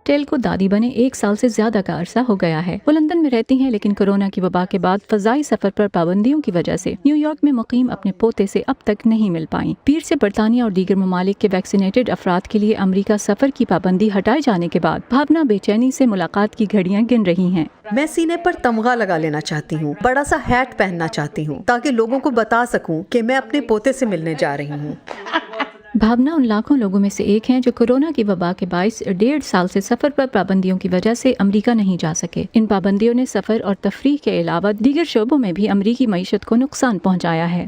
Tell को दादी बने 1 साल से ज्यादा का अरसा हो गया है। वो लंदन में रहती हैं, लेकिन कोरोना की वबा के बाद फजाई सफर पर पाबंदियों की वजह से न्यूयॉर्क में मुकीम अपने पोते से अब तक नहीं मिल पाई। पीर से बरतानिया और दीगर ममालिक के वैक्सीनेटेड अफराद के लिए अमरीका सफर की पाबंदी हटाए जाने के बाद भावना बेचैनी से मुलाकात की घड़ियां गिन रही हैं। मैं सीने पर तमगा लगा लेना चाहती हूँ, बड़ा सा हैट पहनना चाहती हूँ, ताकि लोगों को बता सकूँ कि मैं अपने पोते से मिलने जा रही हूँ। भावना उन लाखों लोगों में से एक हैं जो कोरोना की वबा के बाइस 1.5 साल से सफर पर पाबंदियों की वजह से अमेरिका नहीं जा सके। इन पाबंदियों ने सफर और तफरीह के अलावा दीगर शोबों में भी अमरीकी मईशत को नुकसान पहुंचाया है।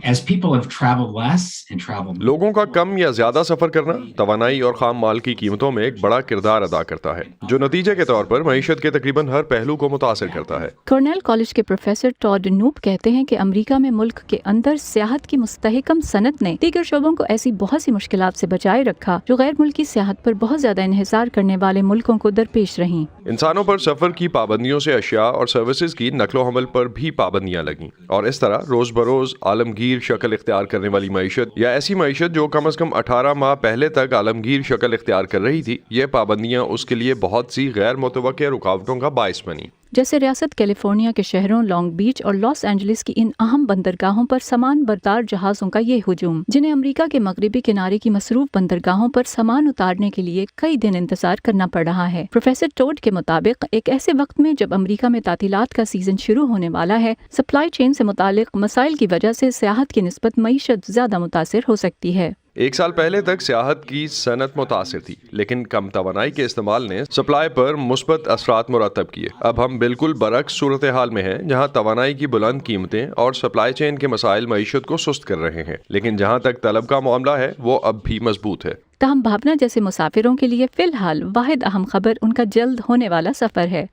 लोगों का कम या ज्यादा सफर करना तवानाई और खाम माल की कीमतों में एक बड़ा किरदार अदा करता है, जो नतीजे के तौर पर मईशत के तकरीबन हर पहलू को मुतासिर करता है। कॉर्नेल कॉलेज के प्रोफेसर टॉड नूप कहते हैं कि अमेरिका में मुल्क के अंदर सियाहत की मुस्तहकम सनत ने दीगर शोबों को ऐसी बहुत सी मुश्किलात से बचाए रखा जो गैर मुल्की सियाहत पर बहुत ज्यादा इन्हिसार करने वाले मुल्कों को दरपेश रहीं। इंसानों पर सफर की पाबंदियों से अशिया और सर्विसेज की नकलो हमल पर भी पाबंदियां लगीं, और इस तरह रोज बरोज आलमगीर शक्ल इख्तियार करने वाली मईशत या ऐसी मईशत जो कम अज कम 18 माह पहले तक आलमगीर शक्ल इख्तियार कर रही थी, ये पाबंदियां उसके लिए बहुत सी गैर मुतवक्किया रुकावटों का बाइस बनी। जैसे रियासत कैलिफोर्निया के शहरों लॉन्ग बीच और लॉस एंजलिस की इन अहम बंदरगाहों पर सामान बरदार जहाजों का ये हुजूम, जिन्हें अमेरिका के मगरबी किनारे की मसरूफ बंदरगाहों पर सामान उतारने के लिए कई दिन इंतजार करना पड़ रहा है। प्रोफेसर टोड के मुताबिक एक ऐसे वक्त में जब अमेरिका में तातीलात का सीजन शुरू होने वाला है, सप्लाई चेन से मुतालिक मसाइल की वजह से सियाहत की निस्बत मईशत ज्यादा मुतासिर हो सकती है। 1 साल पहले तक सियाहत की सनत मुतासिर थी, लेकिन कम तवानाई के इस्तेमाल ने सप्लाई पर मुस्बत असरात मुरतब किए। अब हम बिल्कुल बरक्स सूरत हाल में हैं, जहां तवानाई की बुलंद कीमतें और सप्लाई चेन के मसाइल मईशत को सुस्त कर रहे हैं, लेकिन जहां तक तलब का मामला है वो अब भी मजबूत है। ताहम भावना जैसे मुसाफिरों के लिए फिलहाल वाहिद अहम खबर उनका जल्द होने वाला सफर है।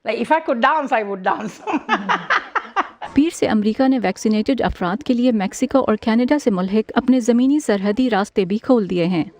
पीर से अमेरिका ने वैक्सीनेटेड अफराद के लिए मैक्सिको और कनाडा से मुल्हिक अपने ज़मीनी सरहदी रास्ते भी खोल दिए हैं।